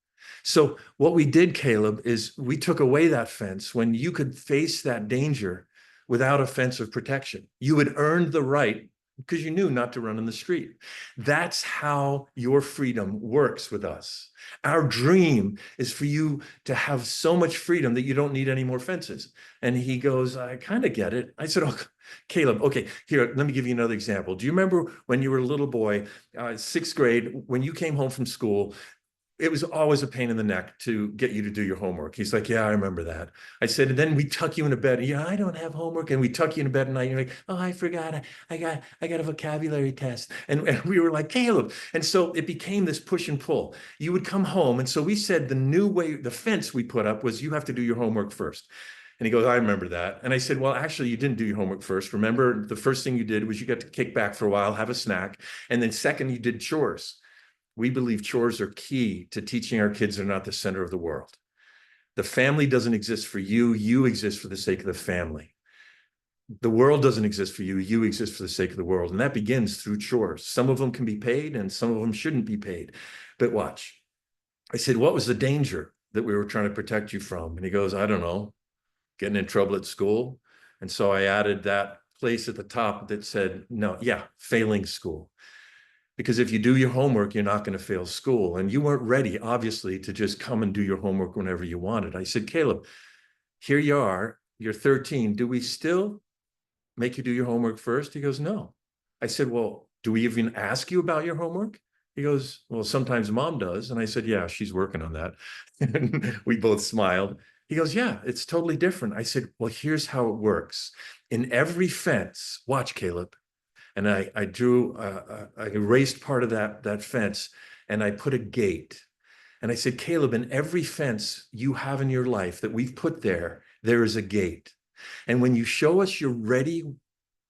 So what we did, Caleb, is we took away that fence when you could face that danger without a fence of protection. You had earned the right because you knew not to run in the street. That's how your freedom works with us. Our dream is for you to have so much freedom that you don't need any more fences. And he goes, I kind of get it. I said, oh, Caleb, okay, here, let me give you another example. Do you remember when you were a little boy, 6th grade, when you came home from school, it was always a pain in the neck to get you to do your homework. He's like, yeah, I remember that. I said, and then we tuck you into bed. Yeah, I don't have homework. And we tuck you into bed at night. And you're like, oh, I forgot. I got a vocabulary test. And we were like, Caleb. And so it became this push and pull. You would come home. And so we said the new way, the fence we put up was you have to do your homework first. And he goes, I remember that. And I said, well, actually, you didn't do your homework first. Remember, the first thing you did was you got to kick back for a while, have a snack. And then second, you did chores. We believe chores are key to teaching our kids they're not the center of the world. The family doesn't exist for you. You exist for the sake of the family. The world doesn't exist for you. You exist for the sake of the world. And that begins through chores. Some of them can be paid and some of them shouldn't be paid. But watch. I said, what was the danger that we were trying to protect you from? And he goes, I don't know, getting in trouble at school. And so I added that place at the top that said, no, yeah, failing school. Because if you do your homework, you're not going to fail school. And you weren't ready, obviously, to just come and do your homework whenever you wanted. I said, Caleb, here you are, you're 13. Do we still make you do your homework first? He goes, no. I said, well, do we even ask you about your homework? He goes, well, sometimes mom does. And I said, yeah, she's working on that. And we both smiled. He goes, yeah, it's totally different. I said, well, here's how it works. In every fence, watch, Caleb. And I erased part of that fence and I put a gate. And I said, Caleb, in every fence you have in your life that we've put there, there is a gate. And when you show us you're ready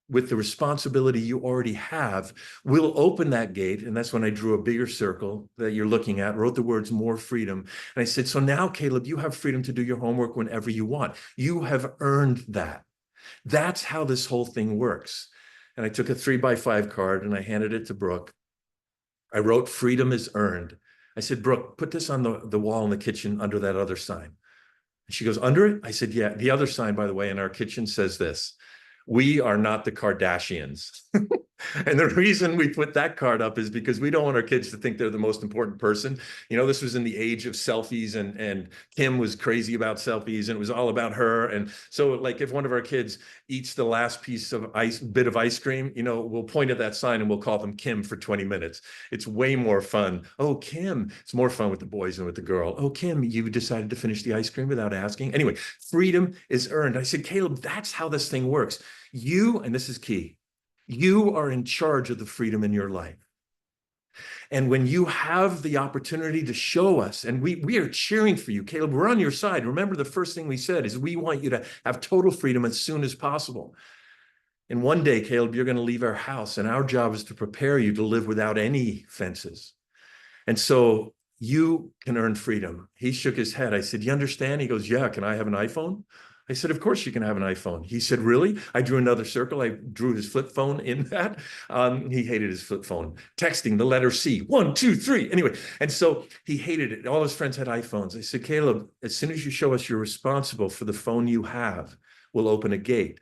with the responsibility you already have, we'll open that gate. And that's when I drew a bigger circle that you're looking at, wrote the words more freedom. And I said, so now, Caleb, you have freedom to do your homework whenever you want. You have earned that. That's how this whole thing works. and I took a 3x5 card and I handed it to Brooke. I wrote, "Freedom is earned." I said, "Brooke, put this on the wall in the kitchen under that other sign." And she goes, "Under it?" I said, "Yeah." The other sign, by the way, in our kitchen says this: "We are not the Kardashians." And the reason we put that card up is because we don't want our kids to think they're the most important person. You know, this was in the age of selfies, and Kim was crazy about selfies, and it was all about her. And so, like, if one of our kids eats the last piece of bit of ice cream, you know, we'll point at that sign and we'll call them Kim for 20 minutes. It's way more fun. "Oh, Kim." It's more fun with the boys than with the girl. "Oh, Kim, you decided to finish the ice cream without asking." Anyway, freedom is earned. I said, "Caleb, that's how this thing works. You," and this is key, "you are in charge of the freedom in your life. And when you have the opportunity to show us, and we are cheering for you, Caleb, we're on your side." Remember, the first thing we said is we want you to have total freedom as soon as possible. And one day, Caleb, you're going to leave our house, and our job is to prepare you to live without any fences. And so you can earn freedom. He shook his head. I said, "You understand?" He goes, "Yeah. Can I have an iPhone?" I said, "Of course you can have an iPhone." He said, "Really?" I drew another circle. I drew his flip phone in that. He hated his flip phone. Texting the letter C, 1, 2, 3. Anyway, and so he hated it. All his friends had iPhones. I said, "Caleb, as soon as you show us you're responsible for the phone you have, we'll open a gate."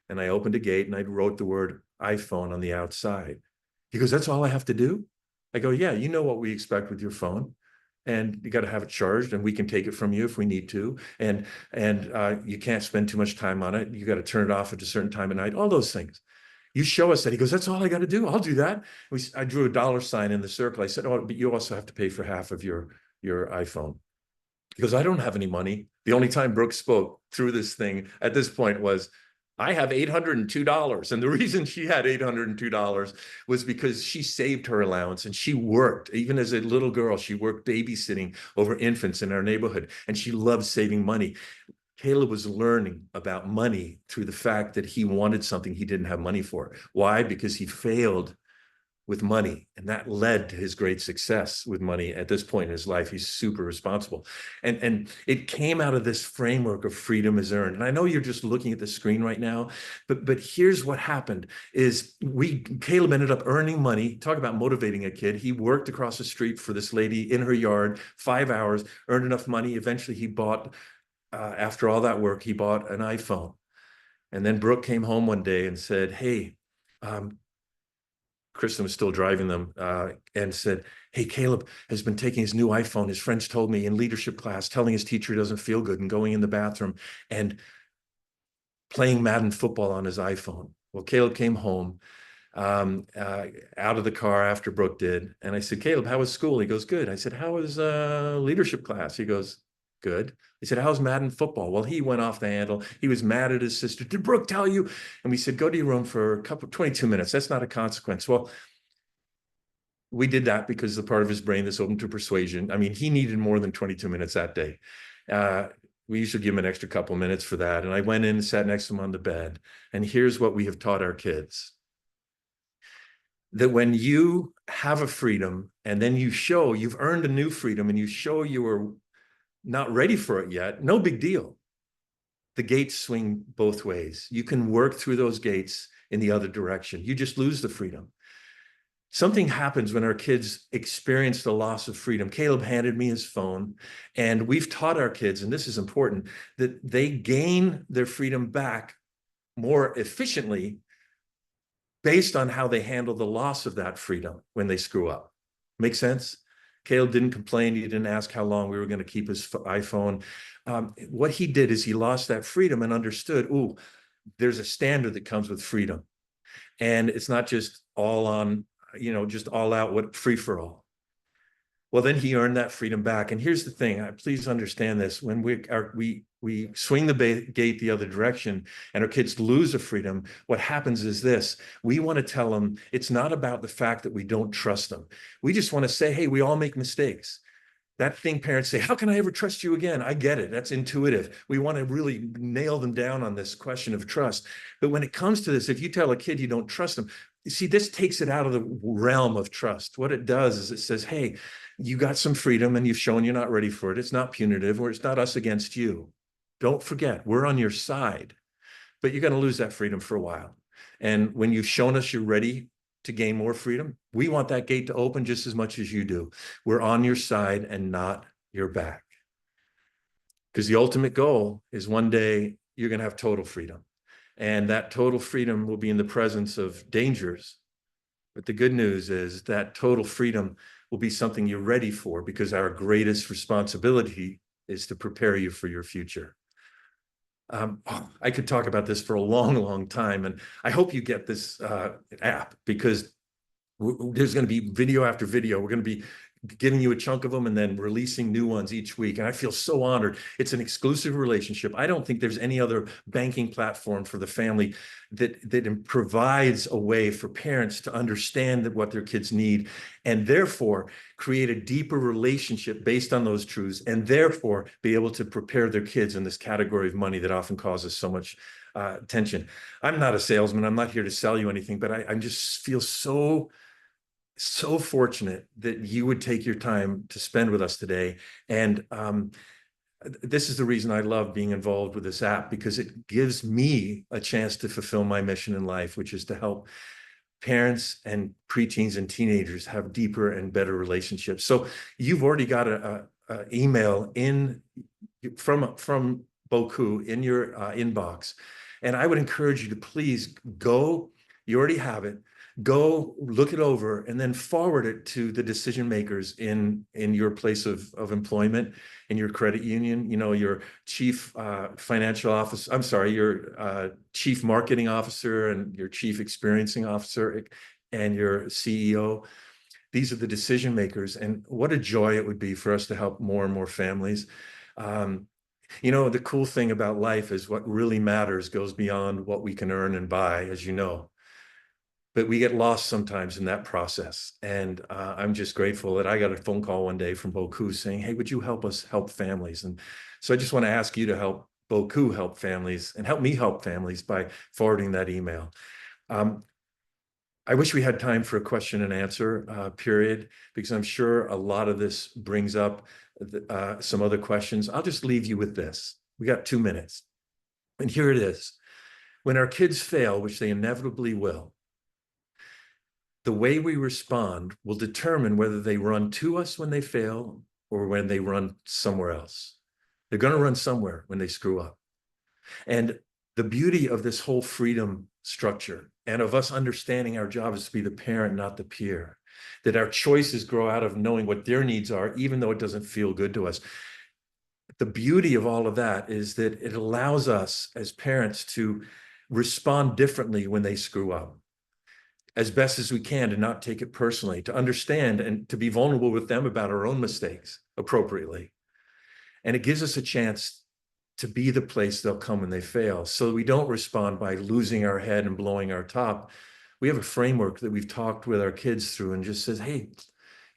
And I opened a gate and I wrote the word iPhone on the outside. He goes, "That's all I have to do?" I go, "Yeah, you know what we expect with your phone. And you got to have it charged, and we can take it from you if we need to. And you can't spend too much time on it. You got to turn it off at a certain time of night, all those things. You show us that." He goes, "That's all I got to do. I'll do that." I drew a dollar sign in the circle. I said, "Oh, but you also have to pay for half of your iPhone." He goes, "I don't have any money." The only time Brooke spoke through this thing at this point was, "I have $802. And the reason she had $802 was because she saved her allowance, and she worked. Even as a little girl, she worked babysitting over infants in our neighborhood, and she loved saving money. Caleb was learning about money through the fact that he wanted something he didn't have money for. Why? Because he failed with money, and that led to his great success with money. At this point in his life, he's super responsible, and it came out of this framework of freedom is earned. And I know you're just looking at the screen right now, but here's what happened: is Caleb ended up earning money. Talk about motivating a kid. He worked across the street for this lady in her yard 5 hours, earned enough money. Eventually he bought, after all that work, he bought an iPhone. And then Brooke came home one day and said, "Hey," Kristen was still driving them, and said, "Hey, Caleb has been taking his new iPhone. His friends told me in leadership class, telling his teacher he doesn't feel good, and going in the bathroom and playing Madden football on his iPhone." Well, Caleb came home out of the car after Brooke did. And I said, "Caleb, how was school?" He goes, "Good." I said, "How was leadership class?" He goes, "Good." I said, "How's Madden football?" Well, he went off the handle. He was mad at his sister. "Did Brooke tell you?" And we said, "Go to your room for 22 minutes. That's not a consequence." Well, we did that because the part of his brain that's open to persuasion. I mean, he needed more than 22 minutes that day. We usually give him an extra couple minutes for that. And I went in and sat next to him on the bed. And here's what we have taught our kids: that when you have a freedom and then you show you've earned a new freedom and you show you are not ready for it yet, no big deal. The gates swing both ways. You can work through those gates in the other direction. You just lose the freedom. Something happens when our kids experience the loss of freedom. Caleb handed me his phone, and we've taught our kids, and this is important, that they gain their freedom back more efficiently based on how they handle the loss of that freedom when they screw up. Make sense? Caleb didn't complain. He didn't ask how long we were going to keep his iPhone. What he did is he lost that freedom and understood, ooh, there's a standard that comes with freedom. And it's not just all on, just all out, what free for all. Well, then he earned that freedom back. And here's the thing, please understand this: when we swing the gate the other direction and our kids lose the freedom, what happens is this: we want to tell them it's not about the fact that we don't trust them. We just want to say, hey, we all make mistakes. That thing parents say, "How can I ever trust you again?" I get it. That's intuitive. We want to really nail them down on this question of trust. But when it comes to this, if you tell a kid you don't trust them, you see, this takes it out of the realm of trust. What it does is it says, hey, you got some freedom and you've shown you're not ready for it. It's not punitive, or it's not us against you. Don't forget, we're on your side, but you're going to lose that freedom for a while. And when you've shown us you're ready to gain more freedom, we want that gate to open just as much as you do. We're on your side and not your back. Because the ultimate goal is one day you're going to have total freedom. And that total freedom will be in the presence of dangers. But the good news is that total freedom will be something you're ready for, because our greatest responsibility is to prepare you for your future. I could talk about this for a long, long time. And I hope you get this app, because there's going to be video after video. We're going to be giving you a chunk of them and then releasing new ones each week. And I feel so honored. It's an exclusive relationship. I don't think there's any other banking platform for the family that provides a way for parents to understand what their kids need, and therefore create a deeper relationship based on those truths, and therefore be able to prepare their kids in this category of money that often causes so much tension. I'm not a salesman. I'm not here to sell you anything, but I just feel so fortunate that you would take your time to spend with us today. And this is the reason I love being involved with this app, because it gives me a chance to fulfill my mission in life, which is to help parents and preteens and teenagers have deeper and better relationships. So you've already got an email from Boku in your inbox. And I would encourage you to please go, you already have it, go look it over, and then forward it to the decision makers in your place of employment, in your credit union, your chief financial officer, I'm sorry, your chief marketing officer and your chief experiencing officer and your CEO. These are the decision makers, and what a joy it would be for us to help more and more families. The cool thing about life is what really matters goes beyond what we can earn and buy, as you know. But we get lost sometimes in that process. And I'm just grateful that I got a phone call one day from Boku saying, hey, would you help us help families? And so I just want to ask you to help Boku help families and help me help families by forwarding that email. I wish we had time for a question and answer period, because I'm sure a lot of this brings up some other questions. I'll just leave you with this. We got 2 minutes. And here it is. When our kids fail, which they inevitably will, the way we respond will determine whether they run to us when they fail or when they run somewhere else. They're going to run somewhere when they screw up. And the beauty of this whole freedom structure, and of us understanding our job is to be the parent, not the peer, that our choices grow out of knowing what their needs are, even though it doesn't feel good to us. The beauty of all of that is that it allows us as parents to respond differently when they screw up, as best as we can, to not take it personally, to understand and to be vulnerable with them about our own mistakes appropriately. And it gives us a chance to be the place they'll come when they fail. So we don't respond by losing our head and blowing our top. We have a framework that we've talked with our kids through and just says, hey,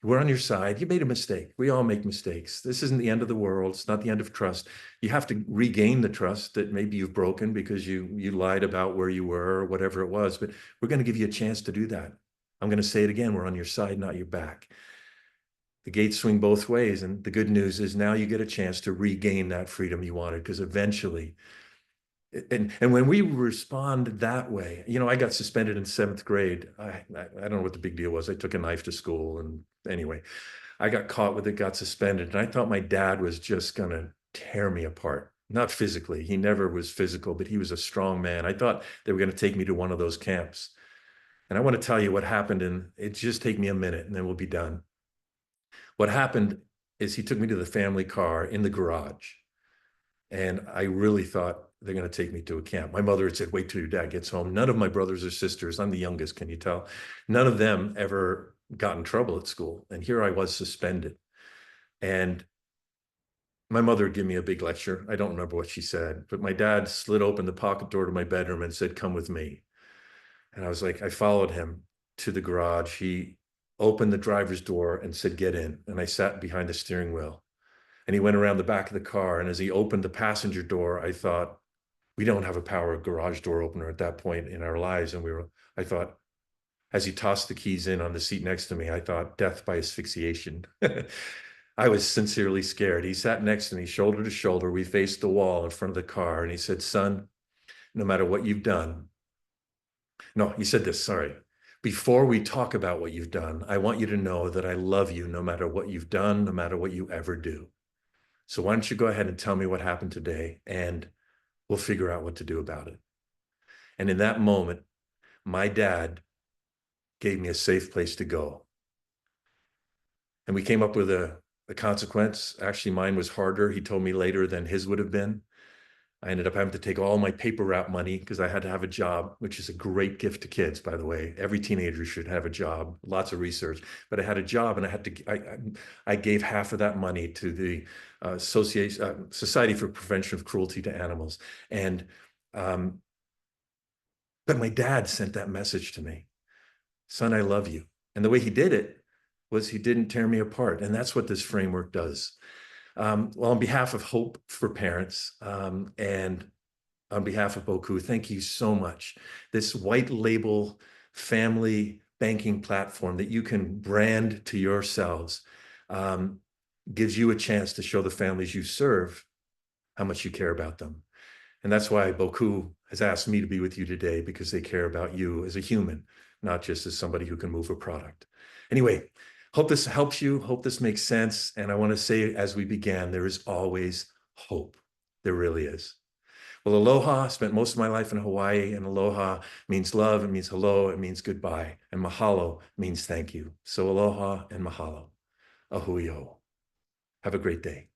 we're on your side. You made a mistake. We all make mistakes. This isn't the end of the world. It's not the end of trust. You have to regain the trust that maybe you've broken because you lied about where you were or whatever it was. But we're going to give you a chance to do that. I'm going to say it again. We're on your side, not your back. The gates swing both ways. And the good news is now you get a chance to regain that freedom you wanted, because eventually, and when we respond that way, I got suspended in 7th grade. I don't know what the big deal was. I took a knife to school, and anyway, I got caught with it, got suspended, and I thought my dad was just going to tear me apart. Not physically. He never was physical, but he was a strong man. I thought they were going to take me to one of those camps. And I want to tell you what happened, and it just take me a minute and then we'll be done. What happened is he took me to the family car in the garage, and I really thought they're going to take me to a camp. My mother had said, wait till your dad gets home. None of my brothers or sisters, I'm the youngest, can you tell? None of them ever got in trouble at school. And here I was suspended. And my mother would give me a big lecture. I don't remember what she said, but my dad slid open the pocket door to my bedroom and said, come with me. And I was like, I followed him to the garage. He opened the driver's door and said, get in. And I sat behind the steering wheel. And he went around the back of the car. And as he opened the passenger door, I thought, we don't have a power garage door opener at that point in our lives. And I thought, as he tossed the keys in on the seat next to me, I thought death by asphyxiation. I was sincerely scared. He sat next to me, shoulder to shoulder. We faced the wall in front of the car. And he said, son, no matter what you've done, No, you said this, sorry. Before we talk about what you've done, I want you to know that I love you no matter what you've done, no matter what you ever do. So why don't you go ahead and tell me what happened today, and we'll figure out what to do about it. And in that moment, my dad gave me a safe place to go. And we came up with a consequence. Actually, mine was harder, he told me later, than his would have been. I ended up having to take all my paper route money because I had to have a job, which is a great gift to kids, by the way. Every teenager should have a job, lots of research. But I had a job, and I gave half of that money to the Society for Prevention of Cruelty to Animals. And but my dad sent that message to me: son, I love you. And the way he did it was he didn't tear me apart. And that's what this framework does. Well, on behalf of Hope for Parents, and on behalf of Boku, thank you so much. This white label family banking platform that you can brand to yourselves gives you a chance to show the families you serve how much you care about them. And that's why Boku has asked me to be with you today, because they care about you as a human, not just as somebody who can move a product. Anyway, hope this helps you. Hope this makes sense. And I want to say, as we began, there is always hope. There really is. Well, aloha, I spent most of my life in Hawaii, and aloha means love, it means hello, it means goodbye, and mahalo means thank you. So aloha and mahalo. Ahui o. Have a great day.